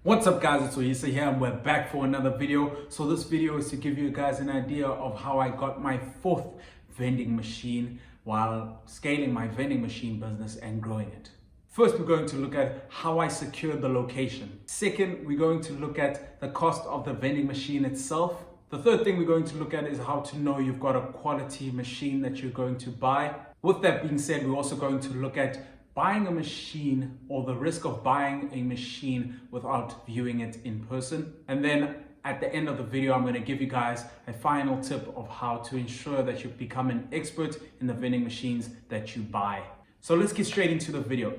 What's up guys, it's Oyisa here and we're back for another video. So this video is to give you guys an idea of how I got my fourth vending machine while scaling my vending machine business and growing it. First, we're going to look at how I secured the location. Second, we're going to look at the cost of the vending machine itself. The third thing we're going to look at is how to know you've got a quality machine that you're going to buy. With that being said, we're also going to look at buying a machine or the risk of buying a machine without viewing it in person. And then at the end of the video, I'm going to give you guys a final tip of how to ensure that you become an expert in the vending machines that you buy. So let's get straight into the video.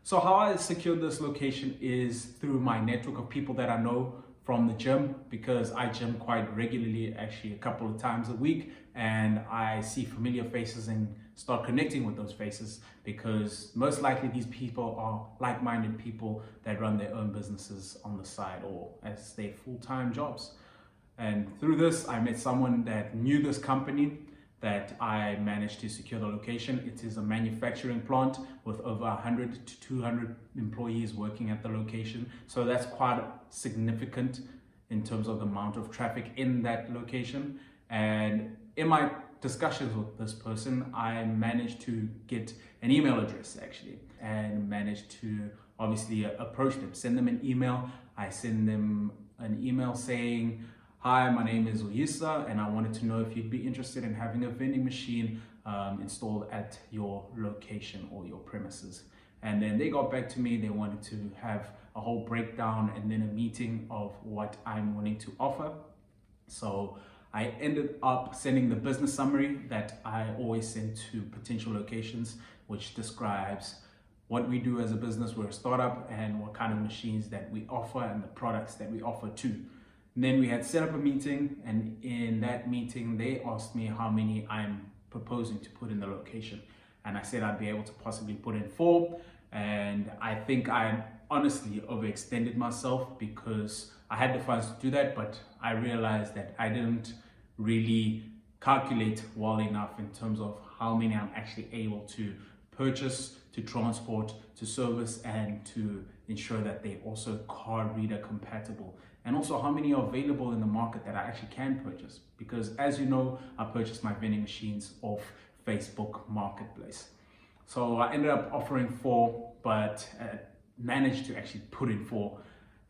So how I secured this location is through my network of people that I know from the gym, because I gym quite regularly, actually a couple of times a week, and I see familiar faces and start connecting with those faces because most likely these people are like-minded people that run their own businesses on the side or as their full-time jobs. And through this, I met someone that knew this company that I managed to secure the location. It is a manufacturing plant with over 100 to 200 employees working at the location. So that's quite significant in terms of the amount of traffic in that location. And in my discussions with this person, I managed to get an email address actually, and managed to obviously approach them, send them an email. I send them an email saying, "Hi, my name is Oyisa and I wanted to know if you'd be interested in having a vending machine installed at your location or your premises." And then they got back to me. They wanted to have a whole breakdown and then a meeting of what I'm wanting to offer. So I ended up sending the business summary that I always send to potential locations, which describes what we do as a business. We're a startup, and what kind of machines that we offer and the products that we offer too. And then we had set up a meeting, and in that meeting they asked me how many I'm proposing to put in the location, and I said I'd be able to possibly put in 4. And I think I honestly overextended myself because I had the funds to do that, but I realized that I didn't really calculate well enough in terms of how many I'm actually able to purchase, to transport, to service, and to ensure that they're also card reader compatible, and also how many are available in the market that I actually can purchase, because as you know, I purchased my vending machines off Facebook Marketplace. So I ended up offering 4, but managed to actually put in 4,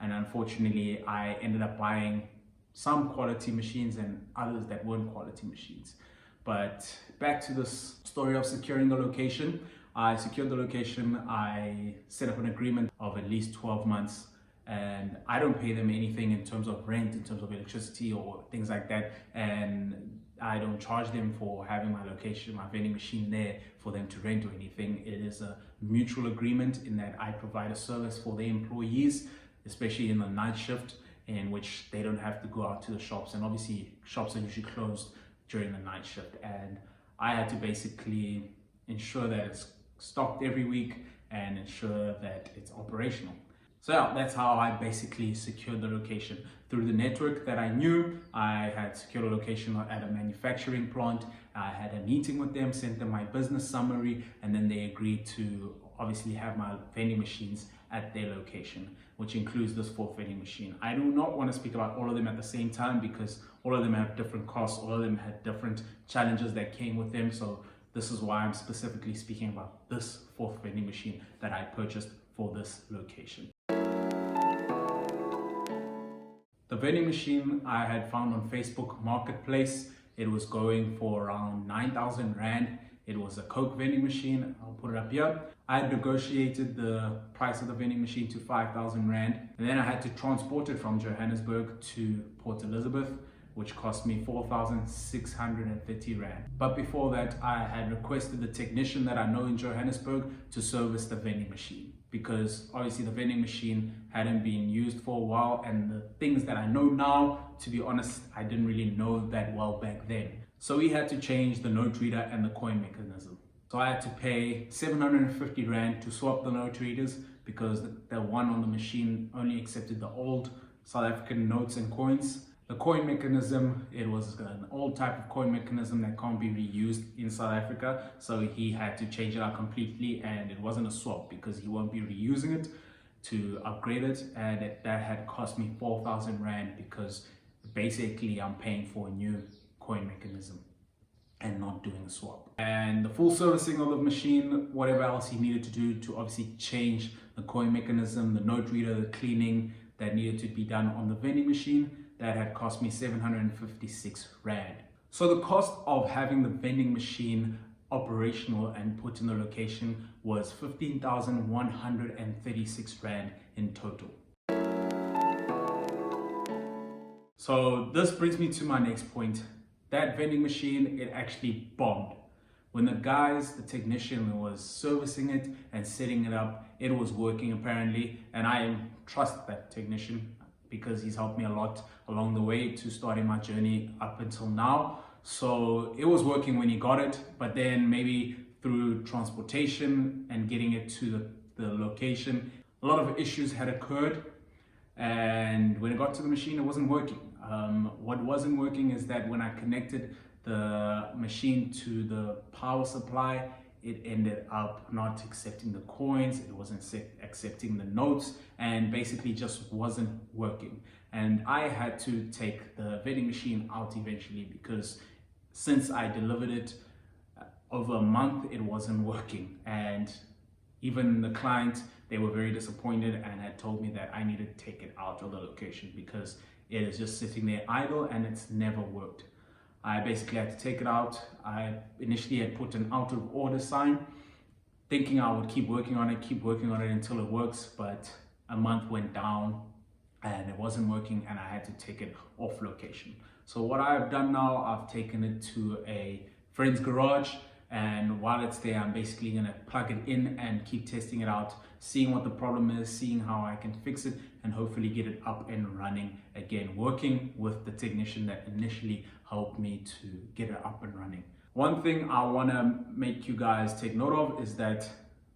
and unfortunately I ended up buying some quality machines and others that weren't quality machines. But back to this story of securing the location. I secured the location. I set up an agreement of at least 12 months, and I don't pay them anything in terms of rent, in terms of electricity or things like that, and I don't charge them for having my location, my vending machine there for them to rent or anything. It is a mutual agreement in that I provide a service for the employees, especially in the night shift, in which they don't have to go out to the shops, and obviously shops are usually closed during the night shift, and I had to basically ensure that it's stocked every week and ensure that it's operational. So yeah, that's how I basically secured the location. Through the network that I knew, I had secured a location at a manufacturing plant. I had a meeting with them, sent them my business summary, and then they agreed to obviously have my vending machines at their location, which includes this 4th vending machine. I do not want to speak about all of them at the same time because all of them have different costs, all of them had different challenges that came with them. So this is why I'm specifically speaking about this 4th vending machine that I purchased for this location. The vending machine I had found on Facebook Marketplace. It was going for around 9,000 Rand. It was a Coke vending machine. I'll put it up here. I had negotiated the price of the vending machine to 5,000 Rand. And then I had to transport it from Johannesburg to Port Elizabeth, which cost me 4,630 Rand. But before that, I had requested the technician that I know in Johannesburg to service the vending machine, because obviously the vending machine hadn't been used for a while, and the things that I know now, to be honest, I didn't really know that well back then. So we had to change the note reader and the coin mechanism. So I had to pay 750 Rand to swap the note readers, because the one on the machine only accepted the old South African notes and coins. The coin mechanism, it was an old type of coin mechanism that can't be reused in South Africa, so he had to change it out completely, and it wasn't a swap because he won't be reusing it to upgrade it, and that had cost me 4,000 Rand because basically I'm paying for a new coin mechanism and not doing a swap. And the full servicing of the machine, whatever else he needed to do to obviously change the coin mechanism, the note reader, the cleaning that needed to be done on the vending machine, that had cost me 756 Rand. So the cost of having the vending machine operational and put in the location was 15,136 Rand in total. So this brings me to my next point. That vending machine, it actually bombed. When the technician was servicing it and setting it up, it was working apparently, and I trust that technician because he's helped me a lot along the way to starting my journey up until now. So it was working when he got it, but then maybe through transportation and getting it to the location, a lot of issues had occurred, and when it got to the machine, it wasn't working. What wasn't working is that when I connected the machine to the power supply, it ended up not accepting the coins, it wasn't accepting the notes, and basically just wasn't working. And I had to take the vending machine out eventually because since I delivered it over a month, it wasn't working. And even the client, they were very disappointed and had told me that I needed to take it out of the location because it is just sitting there idle and it's never worked. I basically had to take it out. I initially had put an out of order sign, thinking I would keep working on it until it works, but a month went down and it wasn't working and I had to take it off location. So what I've done now, I've taken it to a friend's garage, and while it's there, I'm basically gonna plug it in and keep testing it out, seeing what the problem is, seeing how I can fix it, and hopefully get it up and running again, working with the technician that initially helped me to get it up and running. One thing I wanna make you guys take note of is that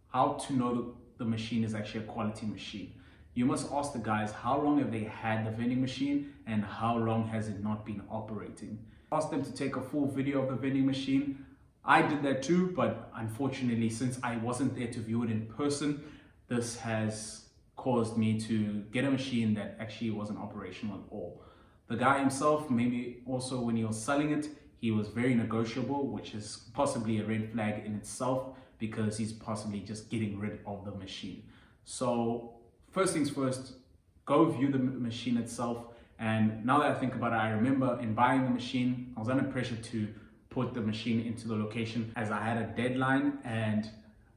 how to know the machine is actually a quality machine. You must ask the guys how long have they had the vending machine and how long has it not been operating. Ask them to take a full video of the vending machine. I did that too, but unfortunately, since I wasn't there to view it in person, this has caused me to get a machine that actually wasn't operational at all. The guy himself, maybe also when he was selling it, he was very negotiable, which is possibly a red flag in itself because he's possibly just getting rid of the machine. So first things first, go view the machine itself. And now that I think about it, I remember in buying the machine, I was under pressure to put the machine into the location as I had a deadline, and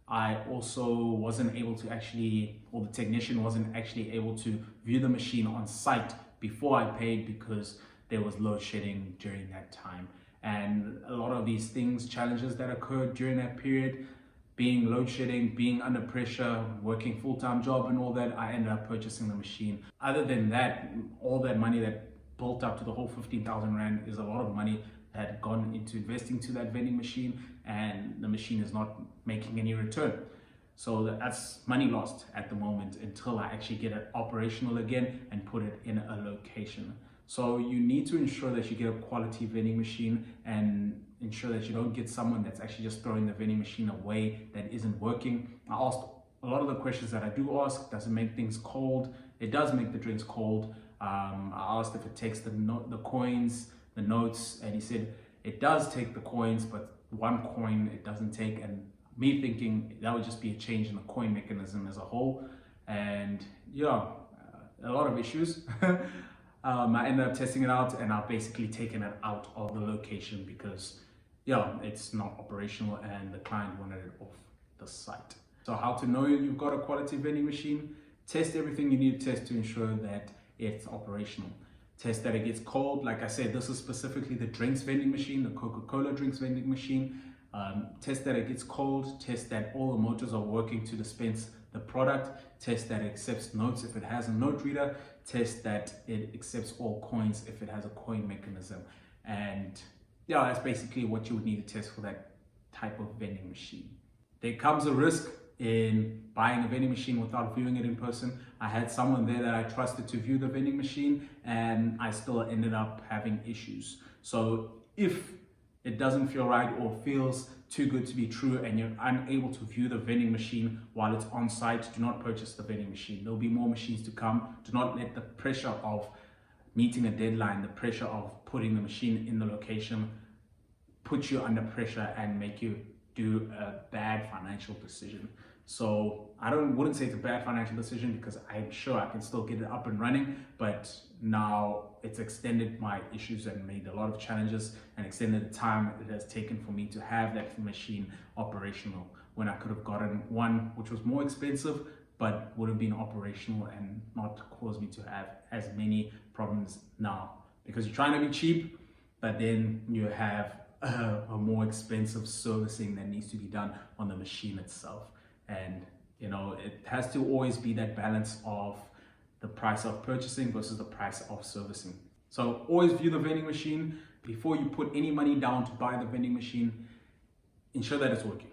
I also wasn't able to actually, or the technician wasn't actually able to view the machine on site before I paid because there was load shedding during that time. And a lot of these things, challenges that occurred during that period, being load shedding, being under pressure, working full-time job and all that, I ended up purchasing the machine. Other than that, all that money that built up to the whole 15,000 Rand is a lot of money that had gone into investing to that vending machine, and the machine is not making any return. So that's money lost at the moment until I actually get it operational again and put it in a location. So you need to ensure that you get a quality vending machine and ensure that you don't get someone that's actually just throwing the vending machine away that isn't working. I asked a lot of the questions that I do ask. Does it make things cold? It does make the drinks cold. I asked if it takes the coins, the notes, and he said it does take the coins, but one coin it doesn't take. And me thinking that would just be a change in the coin mechanism as a whole. And yeah, a lot of issues. I ended up testing it out and I've basically taken it out of the location because yeah, it's not operational and the client wanted it off the site. So how to know you've got a quality vending machine? Test everything you need to test to ensure that it's operational. Test that it gets cold. Like I said, this is specifically the drinks vending machine, the Coca-Cola drinks vending machine. Test that it gets cold. Test that all the motors are working to dispense the product. Test that it accepts notes if it has a note reader. Test that it accepts all coins if it has a coin mechanism. And yeah, that's basically what you would need to test for that type of vending machine. There comes a risk in buying a vending machine without viewing it in person. I had someone there that I trusted to view the vending machine, and I still ended up having issues. So if it doesn't feel right or feels too good to be true and you're unable to view the vending machine while it's on site, do not purchase the vending machine. There'll be more machines to come. Do not let the pressure of meeting a deadline, the pressure of putting the machine in the location, put you under pressure and make you do a bad financial decision. So I wouldn't say it's a bad financial decision, because I'm sure I can still get it up and running, but now it's extended my issues and made a lot of challenges and extended the time it has taken for me to have that machine operational, when I could have gotten one which was more expensive but would have been operational and not caused me to have as many problems now. Because you're trying to be cheap, but then you have a more expensive servicing that needs to be done on the machine itself. And you know, it has to always be that balance of the price of purchasing versus the price of servicing. So always view the vending machine before you put any money down to buy the vending machine. Ensure that it's working.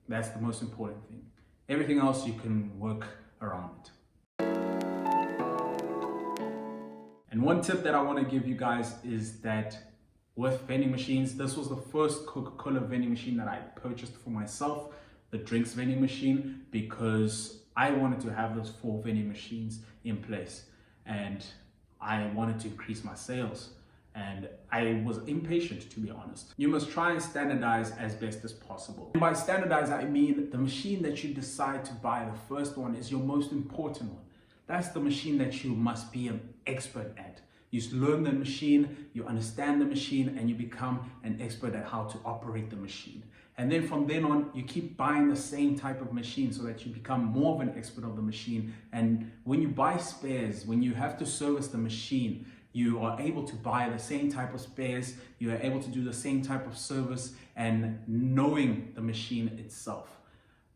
That's the most important thing. Everything else you can work around it. And one tip that I want to give you guys is that with vending machines, this was the first Coca-Cola vending machine that I purchased for myself, the drinks vending machine, because I wanted to have those 4 vending machines in place and I wanted to increase my sales, and I was impatient, to be honest. You must try and standardize as best as possible. And by standardize, I mean the machine that you decide to buy, the first one, is your most important one. That's the machine that you must be an expert at. You learn the machine, you understand the machine, and you become an expert at how to operate the machine. And then from then on, you keep buying the same type of machine so that you become more of an expert of the machine. And when you buy spares, when you have to service the machine, you are able to buy the same type of spares, you are able to do the same type of service, and knowing the machine itself.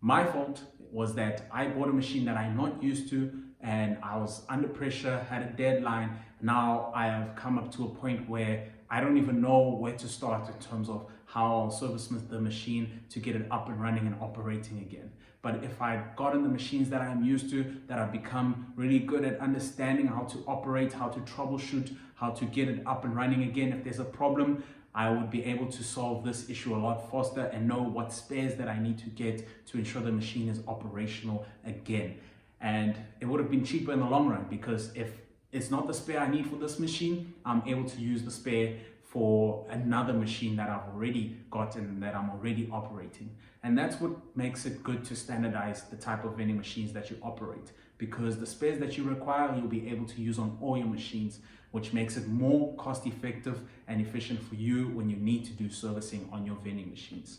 My fault was that I bought a machine that I'm not used to, and I was under pressure, had a deadline. Now I have come up to a point where I don't even know where to start in terms of how I'll service the machine to get it up and running and operating again. But if I've gotten the machines that I'm used to, that I've become really good at understanding how to operate, how to troubleshoot, how to get it up and running again, if there's a problem, I would be able to solve this issue a lot faster and know what spares that I need to get to ensure the machine is operational again. And it would have been cheaper in the long run, because if it's not the spare I need for this machine, I'm able to use the spare for another machine that I've already gotten, that I'm already operating. And that's what makes it good to standardize the type of vending machines that you operate, because the spares that you require, you'll be able to use on all your machines, which makes it more cost effective and efficient for you when you need to do servicing on your vending machines.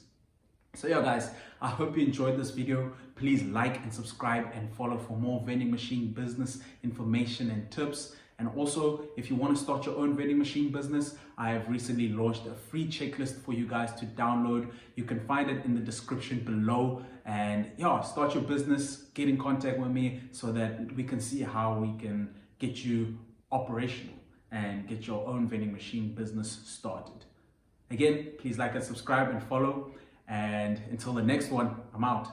So yeah guys, I hope you enjoyed this video. Please like and subscribe and follow for more vending machine business information and tips. And also, if you want to start your own vending machine business, I have recently launched a free checklist for you guys to download. You can find it in the description below. And yeah, start your business, get in contact with me so that we can see how we can get you operational and get your own vending machine business started. Again, please like and subscribe and follow. And until the next one, I'm out.